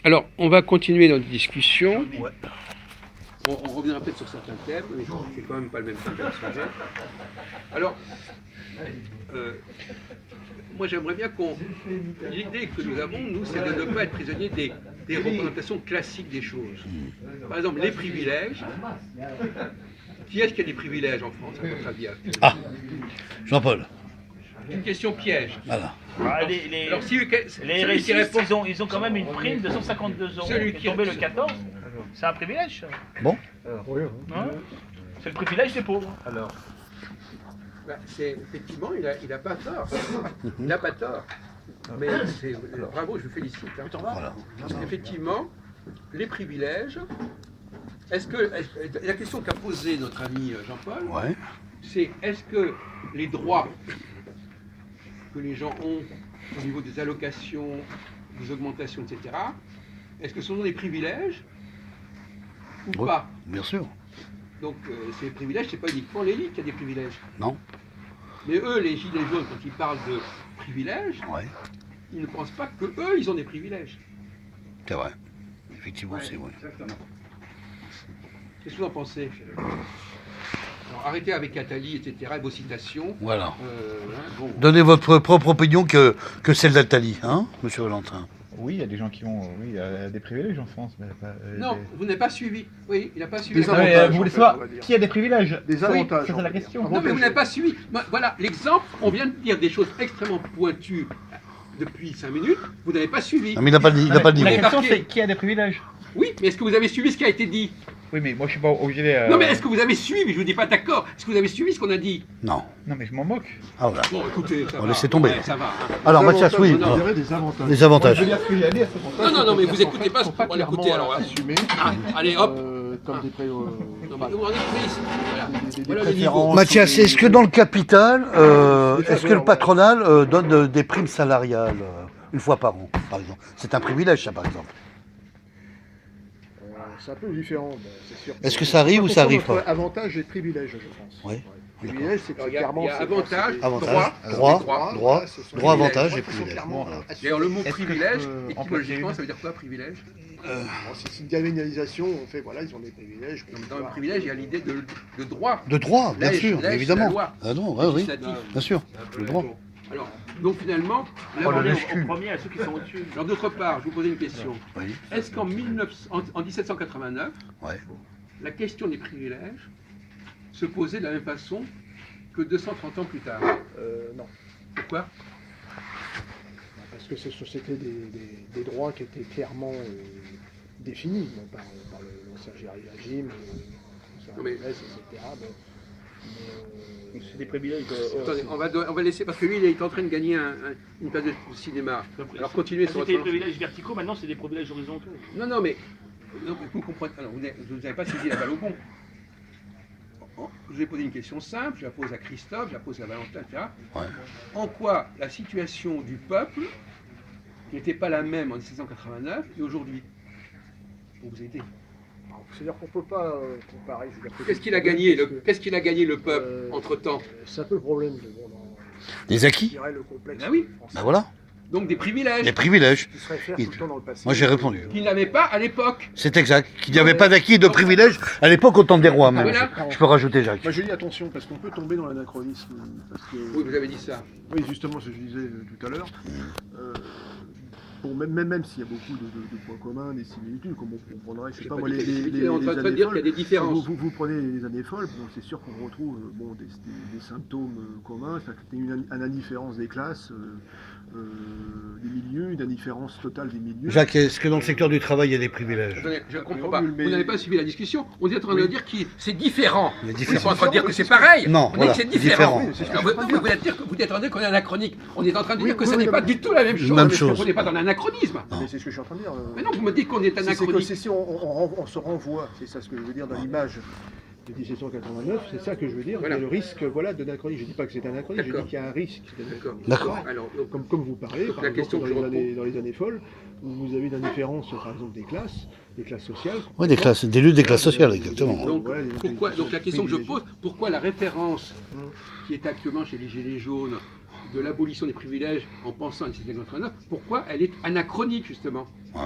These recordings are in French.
Alors, on va continuer notre discussion. Ouais. On reviendra peut-être sur certains thèmes, mais c'est quand même pas le même thème que le sujet. Alors, moi j'aimerais bien qu'on... L'idée que nous avons, nous, c'est de ne pas être prisonniers des représentations classiques des choses. Par exemple, les privilèges. Qui est-ce qui a des privilèges en France, à votre avis? Ah, Jean-Paul. Une question piège. Voilà. Alors, si Les récits, ils ont quand même une prime de 152 € Celui qui qui est tombé a- le 14. C'est un privilège, ça. Bon. Hein? C'est le privilège des pauvres. Alors, Effectivement, il n'a pas tort. Il n'a pas tort. Mais bravo, je vous félicite. Hein. Voilà. Effectivement, les privilèges. La question qu'a posée notre ami Jean-Paul, Ouais. c'est est-ce que les droits que les gens ont au niveau des allocations, des augmentations, etc., est-ce que ce sont des privilèges ou Ouais, pas? bien sûr. Donc ces privilèges, c'est pas uniquement l'élite qui a des privilèges. Non. Mais eux, les gilets jaunes, quand ils parlent de privilèges, Ouais. ils ne pensent pas que eux, ils ont des privilèges. C'est vrai. Effectivement, c'est vrai. Qu'est-ce que vous en pensez? Alors, arrêtez avec Attali, etc., et vos citations. Voilà. Bon. Donnez votre propre opinion que celle d'Atali, hein, monsieur Valentin. oui, il y a des gens qui ont des privilèges en France. Mais pas, Non, vous n'avez pas suivi. Oui, il n'a pas suivi. Des Ah, mais, avantages, vous voulez en fait, savoir on va dire. qui a des privilèges? Des avantages. ça, c'est on la va dire. question. Non, mais vous n'avez pas suivi. Voilà, l'exemple, on vient de dire des choses extrêmement pointues depuis 5 minutes. Vous n'avez pas suivi. Non, mais il n'a pas de La niveau. question, Marqué. c'est qui a des privilèges? Oui, mais est-ce que vous avez suivi ce qui a été dit? Oui, mais moi, je suis pas obligé de... Non, mais est-ce que vous avez suivi? Je ne vous dis pas d'accord. Est-ce que vous avez suivi ce qu'on a dit? Non. Non, mais je m'en moque. Ah voilà. Bon, écoutez, ça On va. laissez tomber. Ouais, ça va. Hein. Alors, Des Mathias, oui. avantages, non. je dirais des avantages. Les avantages. Je veux dire ce que j'ai à dire, c'est pour ça. Non, mais vous Parce qu'en écoutez fait, pas ils ce sont pas qu'on écoutez clairement alors. assumés Allez, hop. comme des pré... Non, mais on est pris. Voilà. des Voilà le préférences. niveau. Mathias, est-ce que dans le capital, Des est-ce que faveurs, le patronal donne des primes salariales une fois par an, par exemple? C'est un privilège, ça, par exemple. C'est un peu différent, bon, c'est sûr. Est-ce que ça arrive ou ça arrive Entre pas? avantages et privilèges, je pense. Oui. Privilèges, c'est que Alors, il y a clairement... avantage, Avantage, droit, droit, ce sont droit, des avantage privilèges et qui sont privilège. clairement Voilà. assumés. D'ailleurs, le mot Est-ce que je privilège, peux étymologiquement, employer ça veut dire quoi, privilège? Bon, c'est une diagonalisation, on fait, voilà, ils ont des privilèges. Dans le privilège, il y a l'idée de droit. De droit, bien Lège, sûr, lège, évidemment. la loi. Ah non, ouais, oui, Législatif. bien sûr, le droit. Alors, donc finalement, là, Oh, le on est- lèche-cul. Au premier, à ceux qui sont au-dessus. alors d'autre part, je vous posais une question. Oui, Est-ce qu'en en 1789, ouais. la question des privilèges se posait de la même façon que 230 ans plus tard? Non, Pourquoi? parce que c'était des droits qui étaient clairement définis bon, par l'ancien régime, Non, mais- etc. Bon. Mais, C'est des privilèges. Attendez, on va laisser, parce que lui, il est en train de gagner une place de cinéma. Alors continuez sur C'était votre... des privilèges verticaux, maintenant c'est des privilèges horizontaux. Non, mais vous comprenez. Alors, vous n'avez pas saisi la balle au bon. Je vais poser une question simple, je la pose à Christophe, je la pose à Valentin, etc. Ouais. En quoi la situation du peuple n'était pas la même en 1789 et aujourd'hui? Pour vous aider. c'est-à-dire qu'on ne peut pas comparer. je veux dire, Qu'est-ce qu'il a gagné, parce que, qu'est-ce qu'il a gagné le peuple entre-temps? c'est un peu le problème de Des je acquis? dirais le complexe Ben oui. français Ben voilà, Donc des privilèges des privilèges. qui se réfère Il- tout le temps dans le passé. Moi, j'ai répondu. qu'il n'avait pas à l'époque. C'est exact. Qu'il n'y avait pas d'acquis et de privilèges à l'époque au temps des rois, même. Voilà. Je peux rajouter, Jacques. Moi je dis attention parce qu'on peut tomber dans l'anachronisme. Parce que, Oui, vous avez dit ça. oui, justement, ce que je disais tout à l'heure. Bon, même s'il y a beaucoup de points communs, des similitudes, comme on comprendrait, je sais J'ai pas pas moi, dit les, qu'il y a des les, similitudes, on est en train de années dire qu'il y a folles, des différences. vous prenez les années folles, bon, c'est sûr qu'on retrouve bon, des symptômes communs, c'est-à-dire qu'il y a une indifférence des classes, des milieux, une indifférence totale des milieux. Jacques, est-ce que dans le secteur du travail, il y a des privilèges? Attendez, je ne comprends Oui, pas. mais- Vous n'avez pas suivi la discussion. On est en train de Oui. dire que c'est différent. Il est Vous différent. n'êtes pas en train de dire que Oui, c'est c'est pareil. Non, on dit voilà, que c'est différent. différent. Oui, c'est ce que Alors, je suis en train de vous êtes dire que vous êtes en train de dire qu'on est anachronique. On est en train de Oui, dire que oui, ce oui, n'est pas mais- du tout la même chose. Même Mais chose. On n'est pas dans l'anachronisme. Mais c'est ce que je suis en train de dire. Mais non, vous me dites qu'on est C'est que anachronique. si on se renvoie, c'est ça ce que je veux dire dans l'image de 1789, c'est ça que je veux dire, Voilà. il y a le risque voilà, de l'anachronisme. Je ne dis pas que c'est anachronique, je D'accord. dis qu'il y a un risque D'accord. d'anachronisme. D'accord. Alors, Comme vous parlez, Donc par la exemple, question que je dans les années folles, où vous avez une indifférence, par exemple, des classes sociales. Oui, des luttes des classes sociales, exactement. donc, Voilà, les pourquoi, donc la question que je privilégiés. pose, pourquoi la référence qui est actuellement chez les Gilets jaunes de l'abolition des privilèges en pensant à 1789, pourquoi elle est anachronique justement? Ouais.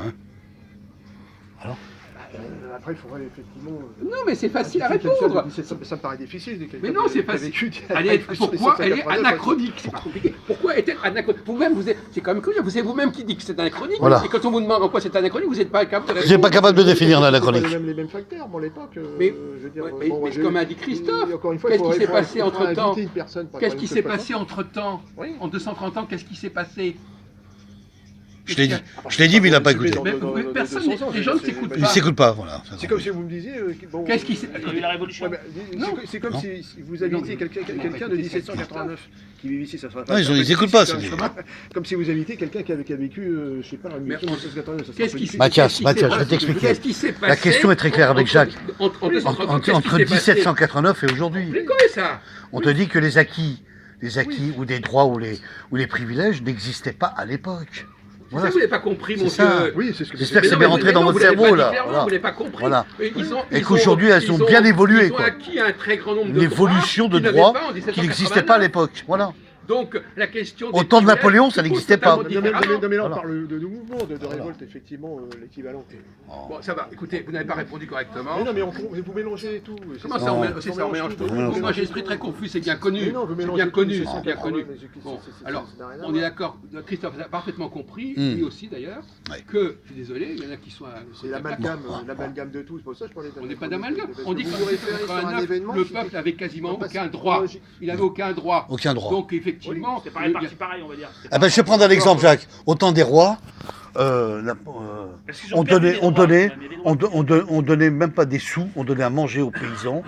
Après, il faudrait effectivement. Non, mais c'est facile à quelqu'un répondre. de 1700, ça me paraît difficile. De quelqu'un Mais non, c'est qui a facile. vécu- Pourquoi elle est 1789, anachronique? C'est pas compliqué. Pourquoi est-elle anachronique? Vous-même, c'est quand même curieux. Vous êtes vous-même qui dit que c'est anachronique. Voilà. Et quand on vous demande en quoi c'est anachronique, vous n'êtes pas capable de Vous répondre. n'êtes pas capable de définir C'est pas l'anachronique. les mêmes facteurs, bon, à l'époque. Mais- je veux dire, Ouais, mais comme a dit Christophe, encore une fois, qu'est-ce il qui s'est faudrait- passé il faudrait entre-temps? inviter une personne, par Qu'est-ce exemple, qui que s'est je fasse passé entre-temps? Oui. En 230 ans, qu'est-ce qui s'est passé? Je l'ai dit. Je l'ai dit, mais il n'a pas écouté. Dans- Mais dans- dans personne, 200 ans, les gens ne c'est- s'écoutent c'est- Il pas. ne s'écoute pas, voilà. C'est comme si vous me disiez. Bon, Qu'est-ce qui s'est Il y a eu la révolution. ouais, mais Non. c'est comme Non. si vous invitiez quelqu'un de 1789 qui vit ici, ça sera Non, ils écoutent pas, c'est dit. Comme si vous invitiez quelqu'un qui a vécu, je sais pas, la révolution de 1789, ça sera Qu'est-ce pas qui difficile. Mathias, qu'est-ce qui s'est je vais passé? t'expliquer. Qu'est-ce qui s'est passé La question est très claire avec Jacques. Entre 230 ans, qu'est-ce Entre qui s'est passé? 1789 et aujourd'hui, Mais comment ça? on te dit que les acquis ou des droits ou les privilèges n'existaient pas à l'époque. Ça, Voilà. vous n'avez pas compris, mon C'est ça. vieux. Oui, c'est ce que J'espère que Mais c'est non, bien mais rentré non, dans votre vous l'avez pas cerveau, dit là. clairement, Voilà. Vous l'avez pas compris. Voilà. Et Et qu'aujourd'hui, elles ont bien évolué, Ils ont quoi. acquis un très grand nombre de Une droits évolution de qu'ils n'avaient droits pas en qui n'existaient 1789. pas à l'époque. Voilà. Donc, la question Au temps de privilèges Napoléon, ça se pose n'existait pas. totalement Non, mais là, différemment. on Voilà. parle de mouvement, de révolte, effectivement, l'équivalent. Bon, ça va. Écoutez, vous n'avez pas répondu correctement. Mais non, mais vous mélangez tout. Comment ça, Non. c'est ça, on mélange tout. mélange Moi, j'ai l'esprit très confus, c'est bien Mais connu. non, vous C'est mélangez bien tout, connu, c'est c'est bien connu. Bon, Bon, alors, ça n'a rien à on est voir. d'accord, Christophe a parfaitement compris, Mm. lui aussi d'ailleurs, Ouais. que, je suis désolé, il y en a qui sont... C'est l'amalgame de tout, c'est pour ça que je parlais On n'est pas d'amalgame. On dit que qu'en vous vous référez sur un 1989, événement. le peuple avait quasiment Non, pas aucun si- droit. logique. Il n'avait aucun droit. Aucun droit. Donc effectivement, C'est pas réparti pareil, on va dire. Ah ben, je vais prendre un exemple, Jacques. Au temps des rois, Parce qu'ils ont on perdu donnait, les on droits, donnait, même, il y a des droits. on donnait même pas des sous, on donnait à manger aux paysans,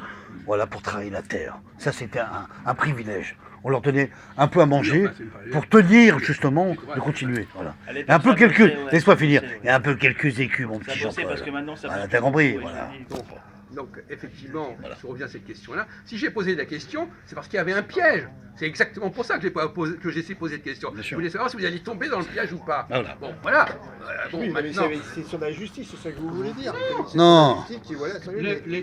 voilà, pour travailler la terre. Ça, c'était un privilège. On leur donnait un peu à manger pour tenir justement de continuer. Voilà. Elle était Et un peu ça quelques, bossait, ouais, laisse-moi ça finir. bossait, ouais. Et un peu quelques écus, mon Ça petit bossait parce Jean-Paul. que maintenant ça. Voilà, bosse t'as compris, plus, voilà. donc effectivement, je reviens à cette question-là. Si j'ai posé la question, c'est parce qu'il y avait un piège. C'est exactement pour ça que j'ai essayé de poser cette question. Bien Je sûr. voulais savoir si vous alliez tomber dans le piège ou pas. Voilà. Bon, voilà. Bon, Oui, mais maintenant, c'est sur la justice, c'est ça que vous voulez dire. Non.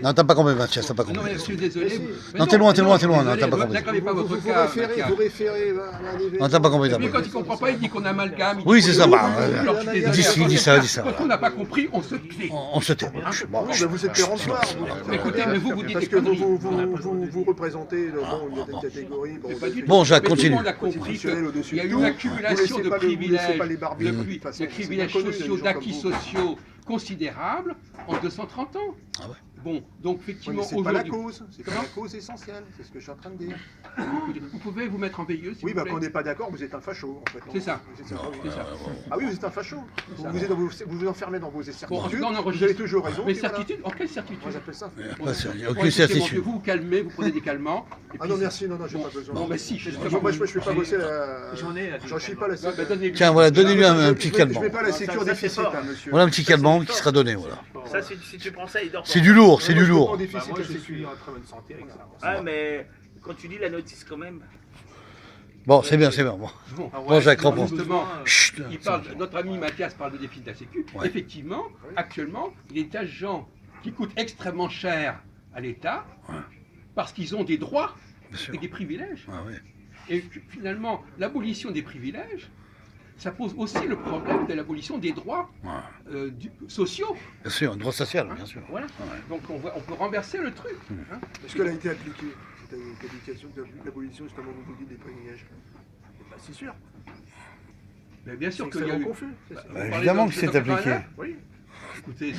Non, t'as pas compris, Mathias, t'as pas Non, compris. mais je suis désolé. Mais si. Mais Non, t'es loin, désolé, non, t'as pas compris. N'aggravez pas votre cas. Mathias. Vous référez à un événement. Non, t'as pas compris, Lui, d'abord. quand il comprend pas, il dit qu'on amalgame. il Oui, dit c'est qu'on- ça, bah, Alors, je suis dis désolé. dis ça, Quand voilà. on n'a pas compris, on se tait. On se tait. Bon, Oui, mais vous êtes péremptoire. Mais écoutez, mais vous dites Parce des que conneries. vous représentez une catégorie. Pas du tout. Bon, Jacques, Mais continue. Tout le monde a compris qu'il y a eu une Vous accumulation laissez de pas le- vous privilèges, laissez pas les barbiers, de toute façon, de c'est privilèges bien connu, sociaux, des gens d'acquis comme vous. sociaux considérables en 230 ans. Ah ouais. Bon, donc Oui, effectivement, mais c'est pas la aujourd'hui, cause, c'est pas la cause essentielle, c'est ce que je suis en train de dire. vous pouvez vous mettre en veilleuse, s'il Oui, vous bah plaît. quand on n'est pas d'accord, vous êtes un facho, en fait. C'est ça. C'est ça. C'est ça. Ah oui, vous êtes un facho. Vous vous enfermez dans vos Bon, en tout certitudes, cas, on vous enregistre. avez toujours raison. Mais et voilà. certitude, en quelle certitude Moi j'appelle ça. Pas sûr, il y a Bon, aucune écoutez, certitude. Vous vous calmez, vous prenez des calmants. et Ah puis- non, merci, non, j'ai Bon, pas besoin. non, mais si, Moi, justement. je fais pas bosser la. J'en ai, là, J'en chie pas la Non, bah, donnez-lui. Tiens, voilà, donnez-lui un petit Je calmant. mets pas la sécure Ça, c'est déficit, fort. hein, monsieur. Voilà un petit calmant qui sera donné, voilà. Ça, si tu prends ça, il dort pas. C'est du lourd, c'est Moi, du je mets pas en lourd. déficit Moi, la je suis sécu. en très bonne santé avec ça. Ah, mais quand tu lis la notice quand même. Bon, c'est bien, c'est bien. Bon, Bon, Bon, Jacques, reprends. justement, Chut. il parle, notre ami Mathias parle de déficit de la Sécu. Ouais. Effectivement, actuellement, il y a des tas de gens qui coûtent extrêmement cher à l'État parce qu'ils ont des droits Bien sûr. et des privilèges. Ah ouais. Et finalement, l'abolition des privilèges, ça pose aussi le problème de l'abolition des droits sociaux. Bien sûr, un droit social, bien sûr. Voilà. Ouais. Donc on peut renverser le truc. hein. Est-ce qu'elle a été appliquée, cette application de l'abolition justement vous dites des privilèges? C'est pas si sûr. Mais bien C'est sûr qu'il y a extrêmement eu. confus. c'est ça. Vous parlez évidemment de que c'est 1989? appliqué. Oui. Écoutez,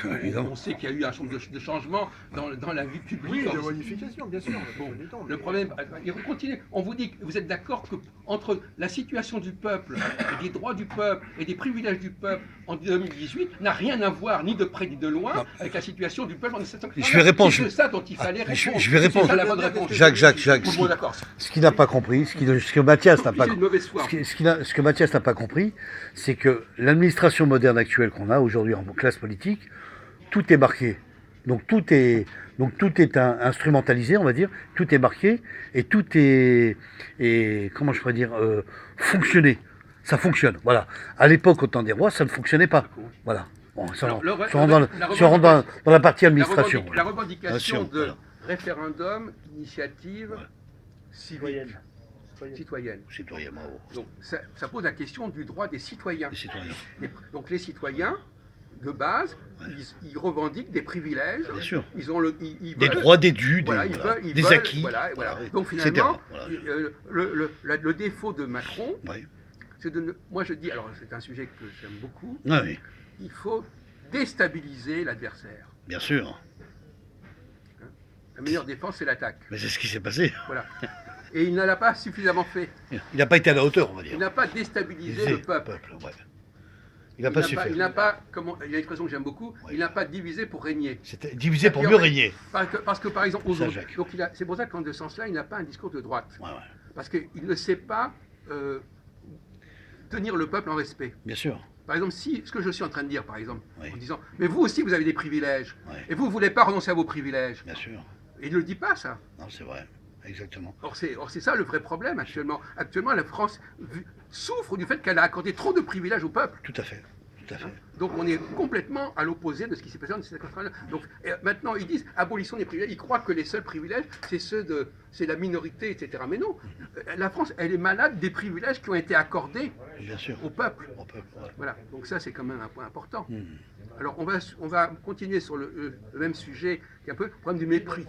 Ouais, évidemment. on sait qu'il y a eu un certain nombre de changements dans la vie publique. Oui, de modification, bien sûr. Bon, du temps, le mais- problème, il continue. On vous dit que vous êtes d'accord que entre la situation du peuple, et des droits du peuple et des privilèges du peuple en 2018 n'a rien à voir ni de près ni de loin Non. avec la situation du peuple en 1789. Je vais répondre, C'est de ça dont il fallait je répondre. vais répondre. C'est ça la bonne réponse. Jacques, Bon, d'accord. ce qu'il n'a pas compris, ce que Mathias n'a pas C'est une mauvaise foi. ce que Mathias n'a pas compris, c'est que l'administration moderne actuelle qu'on a aujourd'hui en classe politique, tout est marqué. Donc tout est instrumentalisé, on va dire. Tout est marqué et tout est comment je pourrais dire fonctionné. Ça fonctionne. Voilà. À l'époque, au temps des rois, ça ne fonctionnait pas. Voilà. Bon, ça, Alors, le- si on rentre la si on rentre dans la partie administration. La revendication Bien sûr, de voilà. référendum, initiative civique, citoyenne. Citoyennement, Donc ça pose la question du droit des citoyens. les citoyens. Donc les citoyens, de base, ils revendiquent des privilèges. Bien sûr. Ils ont ils Des veulent- droits, des dus, voilà, des veulent- acquis. voilà. oui, Donc etc. finalement, Voilà. le défaut de Macron, Oui. c'est moi je dis, alors c'est un sujet que j'aime beaucoup, Ah oui, il faut déstabiliser l'adversaire. bien sûr. La meilleure défense, c'est l'attaque. Mais c'est ce qui s'est passé. Voilà. Et il ne l'a pas suffisamment fait. Il n'a pas été à la hauteur, on va dire. Il n'a pas déstabilisé le peuple. ouais. Il n'a pas su faire. Il n'a pas, il y a une expression que j'aime beaucoup, Oui. il n'a pas divisé pour régner. C'était divisé pour mieux régner. Parce que par exemple, aujourd'hui, Jacques. donc c'est pour ça qu'en ce sens-là, il n'a pas un discours de droite. Ouais. Parce qu'il ne sait pas tenir le peuple en respect. Bien sûr. Par exemple, si ce que je suis en train de dire, par exemple, Oui. en disant, mais vous aussi, vous avez des privilèges, Oui. et vous ne voulez pas renoncer à vos privilèges. Bien sûr. Et il ne le dit pas, ça. Non, c'est vrai. Exactement. Or, c'est ça le vrai problème actuellement. Actuellement, la France souffre du fait qu'elle a accordé trop de privilèges au peuple. Tout à fait. Tout à fait. Donc on est complètement à l'opposé de ce qui s'est passé en 1789. Donc maintenant ils disent abolition des privilèges. Ils croient que les seuls privilèges c'est la minorité, etc. Mais non, la France elle est malade des privilèges qui ont été accordés Bien sûr. au peuple. Au peuple, ouais. Voilà. Donc ça c'est quand même un point important. Hmm. Alors on va continuer sur le même sujet qui est un peu le problème du mépris.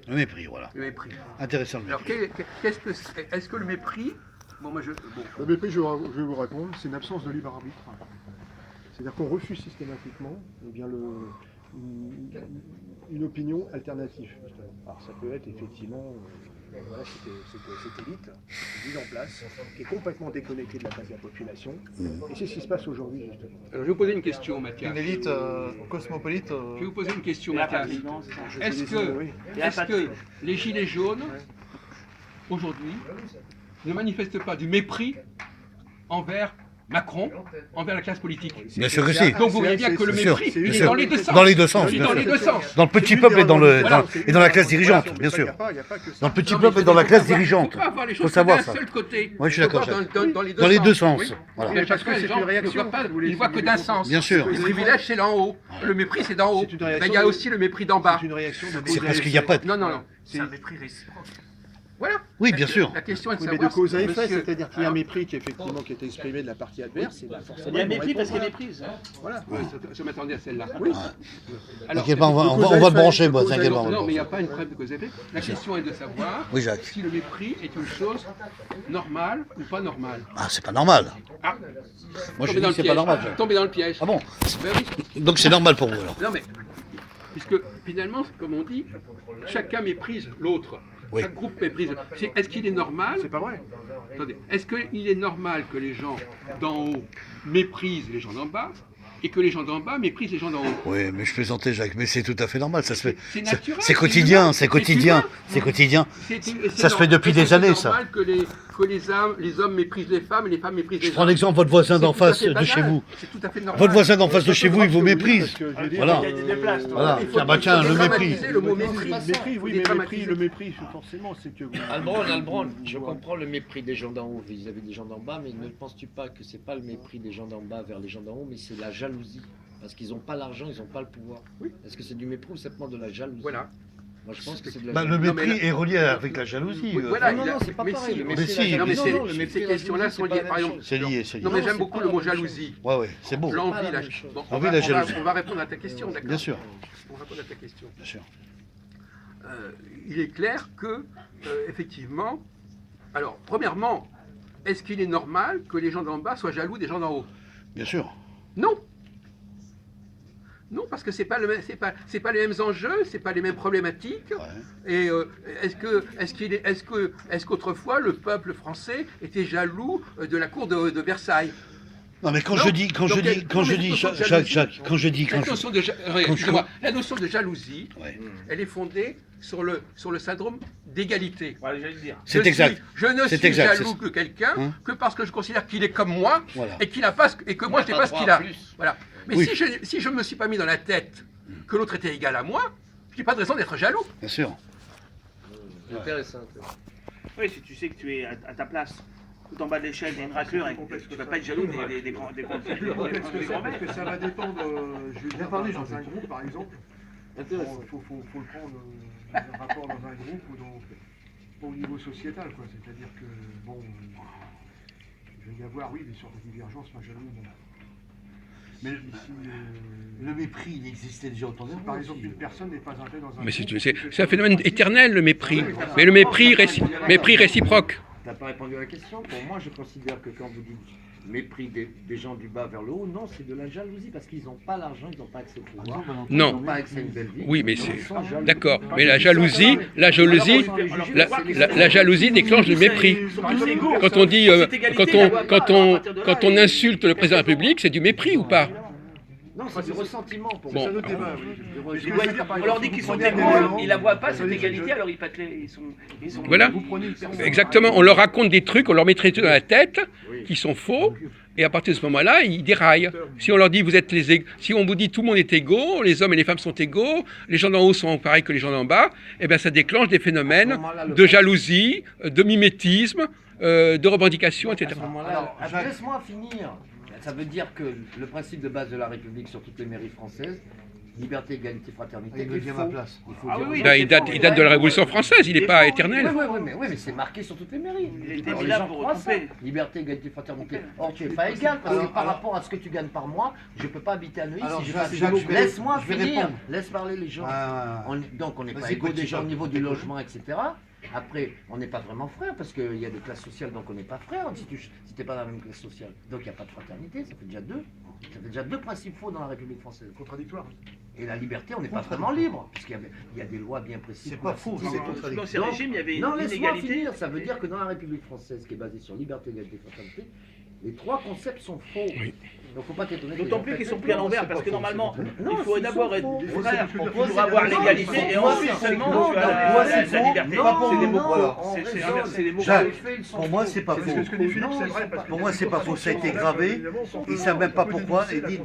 Le mépris, voilà. Le mépris. Intéressant le Alors mépris. qu'est-ce que est-ce que le mépris bon. Le mépris, je vais vous répondre, c'est une absence de libre arbitre. C'est-à-dire qu'on refuse systématiquement une opinion alternative. Alors ça peut être effectivement voilà, cette élite mise en place, qui est complètement déconnectée de la base de la population. Et c'est ce qui se passe aujourd'hui, justement. Alors je vais vous poser une question, Mathias. Une élite cosmopolite. Je vais vous poser une question, La Mathias. patrie, non, c'est ça. Je Est-ce vous dis, oui. est-ce que les gilets jaunes, aujourd'hui, ne manifestent pas du mépris envers Macron, envers la classe politique? Bien sûr que si. Donc vous voyez bien que le Bien sûr, mépris, bien il est sûr. dans les deux sens. Dans les deux sens, Il est bien dans sûr. les deux sens. Dans le petit C'est peuple et dans, le, Voilà, et dans la classe dirigeante, bien sûr. Il n'y a pas que ça. Dans le petit Non, mais peuple et dans la classe faut pas- dirigeante. faut pas avoir les Faut choses savoir d'un ça. seul côté. Oui, je suis Faut d'accord, voir Jacques. dans les deux Dans les sens. deux sens. Oui. Voilà. Mais parce que c'est les une gens réaction, ne voient pas, vous voulez- ils voient que d'un sens. Bien sûr. Les privilèges, c'est d'en haut. Le mépris, c'est d'en haut. C'est une Mais réaction il y a de- aussi le mépris d'en bas. C'est une réaction de C'est parce qu'il n'y a pas de... Non, non, non. C'est un mépris réciproque. Voilà. Oui, bien sûr. La question est de Oui, mais savoir... de cause à effet, monsieur- c'est-à-dire qu'il y a un mépris qui effectivement qui est exprimé de la partie adverse, et là, forcément. Il y a ils vont mépris parce qu'il y a répondre. méprise. Voilà. Ouais, je m'attendais à celle-là. Oui. Alors, T'inquiète pas, on va de cause à le effet, brancher, de moi, cause à t'inquiète effet. pas. on va non, le mais il n'y a brancher. pas une preuve de cause à effet. La question est de savoir Oui, Jacques. si le mépris est une chose normale ou pas normale. Ah, c'est pas normal. Ah, Moi, je tomber dis dans que le c'est pas piège. normal. Jacques. Tomber dans le piège. Ah bon? Ben oui. Donc c'est normal pour vous, alors. Non mais, puisque finalement, comme on dit, chacun méprise l'autre. Oui. Chaque groupe méprise. Est-ce qu'il est normal C'est pas vrai. Attendez, est-ce qu'il est normal que les gens d'en haut méprisent les gens d'en bas et que les gens d'en bas méprisent les gens d'en haut? Oui, mais je plaisantais, Jacques, mais c'est tout à fait normal, ça se fait. C'est naturel, C'est quotidien, c'est c'est quotidien, humain. c'est quotidien. C'est Ça se fait depuis des années, ça. C'est normal que les hommes méprisent les femmes et les femmes méprisent les Je hommes. prends l'exemple, votre voisin C'est d'en tout à face fait de banal. chez vous. C'est tout à fait normal. Votre voisin d'en face de chez vous, il vous méprise. Parce que je veux dire, Voilà. Il y a des places, toi. Voilà, Il faut- tiens, bah tiens, il faut le mépris. dédramatiser le mot mépris. mépris, oui, mais Dédramatiser. le mépris, forcément, c'est que. Albron, je comprends le mépris des gens d'en haut vis-à-vis des gens d'en bas, mais ne penses-tu pas que c'est pas le mépris des gens d'en bas vers les gens d'en haut, mais c'est la jalousie? Parce qu'ils n'ont pas l'argent, ils n'ont pas le pouvoir. Oui. Est-ce que c'est du mépris ou simplement de la jalousie? Voilà. Moi je pense que c'est de la Bah, le jalousie. mépris Non, mais là- est relié avec la jalousie. Oui, voilà, non, il a- non, c'est pas mais pareil. si, Le mais mépris, si, la non, mais jalousie, c'est- le mépris, ces la questions-là jalousie, sont c'est pas liées, la par même exemple. chose. C'est lié, c'est lié. Non, mais Non, j'aime c'est beaucoup pas le la mot même jalousie. Ouais, ouais, c'est beau. L'envie, pas la la... même chose. Bon, L'envie, la jalousie. on va répondre à ta question, d'accord? Bien sûr, On va répondre à ta question. bien sûr. Il est clair que, effectivement, alors, premièrement, est-ce qu'il est normal que les gens d'en bas soient jaloux des gens d'en haut? Bien sûr. Non. Non, parce que c'est pas les mêmes enjeux, c'est pas les mêmes problématiques. Ouais. Et est-ce qu'autrefois le peuple français était jaloux de la cour de Versailles? Non, mais quand Non. je dis, Donc, non, mais Jacques, quand je dis, La notion de jalousie, Ouais. elle est fondée sur le syndrome d'égalité. Voilà, j'allais le dire. C'est exact. Je ne C'est suis exact, jaloux c'est- que quelqu'un Hein que parce que je considère qu'il est comme moi Voilà. et qu'il a pas et que moi je n'ai pas ce qu'il a. Voilà. Mais Oui. si je me suis pas mis dans la tête que l'autre était égal à moi, je n'ai pas de raison d'être jaloux. Bien sûr. Intéressant. Oui, si tu sais que tu es à ta place, tout en bas de l'échelle, il y a une raclure, et tu ne vas pas être jaloux des grands Parce que ça va dépendre. Je vais bien parler dans un groupe, par exemple. Il faut le prendre un rapport dans un groupe ou au niveau sociétal, quoi. C'est-à-dire que, bon, il va y avoir, oui, des sortes de divergences, moi, jaloux, bon. Mais le mépris, il existait déjà autant Par exemple, une personne n'est pas entrée dans un... Mais groupe, c'est un phénomène éternel, le mépris. Mais le mépris, mépris réciproque. Tu n'as pas répondu à la question. Pour moi, je considère que quand vous dites mépris des gens du bas vers le haut, non, c'est de la jalousie parce qu'ils n'ont pas l'argent, ils n'ont pas accès au pouvoir, Non. ils n'ont pas accès à une belle vie. Oui, mais donc c'est... ils sont jaloux. D'accord. Mais la jalousie déclenche le mépris. Quand on dit, quand on insulte le président de la République, c'est du mépris ou pas? Non, c'est du ressentiment pour Bon. moi. C'est un autre débat, oui. On leur dit qu'ils sont égaux, ils la voient pas cette égalité, alors ils pètent ils sont Voilà. Vous prenez une personne... Exactement. On leur raconte des trucs, on leur met des trucs dans la tête Oui. qui sont faux. Et à partir de ce moment-là, ils déraillent. Si on leur dit si on vous dit tout le monde est égaux, les hommes et les femmes sont égaux, les gens d'en haut sont pareils que les gens d'en bas, eh bien ça déclenche des phénomènes de jalousie, de mimétisme, de revendication, etc. À ce moment-là, laisse-moi finir. Ça veut dire que le principe de base de la République sur toutes les mairies françaises, liberté, égalité, fraternité, Il veut dire ma place. il faut Ah dire oui, aux Ben, gens- il date de la Révolution française, il n'est pas éternel. Oui, mais c'est marqué sur toutes les mairies. Il était Alors, mis les là gens pour croient ça. tromper. Liberté, égalité, fraternité. Or, tu n'es pas égal parce que par rapport à ce que tu gagnes par mois, je ne peux pas habiter à Neuilly Alors, si je Jacques, passe Jacques, je vais- Laisse-moi je vais finir. répondre. Laisse parler les gens. Ah, Donc, on n'est pas Vas-y, égaux petit déjà au Jacques. niveau du logement, etc. Après, on n'est pas vraiment frères parce qu'il y a des classes sociales, donc on n'est pas frères si tu n'es pas dans la même classe sociale. Donc, il n'y a pas de fraternité, ça fait déjà deux. Ça fait déjà deux principes faux dans la République française. Contradictoire. Et la liberté, on n'est pas vraiment libre, puisqu'il y a des lois bien précises. C'est pour pas la faux, cité. c'est contradictoire. Dans ces régimes, il y avait Non, une laisse-moi inégalité. finir. Ça veut dire que dans la République française, qui est basée sur liberté, égalité, fraternité, les trois concepts sont faux. Oui. Donc faut pas t'étonner. que D'autant les plus gens qu'ils fassent sont pris à ça. l'envers, parce que normalement, Non, il faut c'est d'abord être faux. frère Pour pour avoir l'égalité, et ensuite seulement Non, tu as non, la liberté. Non, C'est des mots. non, C'est on inversé les mots. Jacques, Les faits, ils sont pour moi, faux. c'est pas C'est faux. ce que dit Philippe, Non, c'est ils vrai. sont Parce pas- que Pour moi, c'est pas faux. Ça a été gravé. Ils ne savent même pas pourquoi. Et dit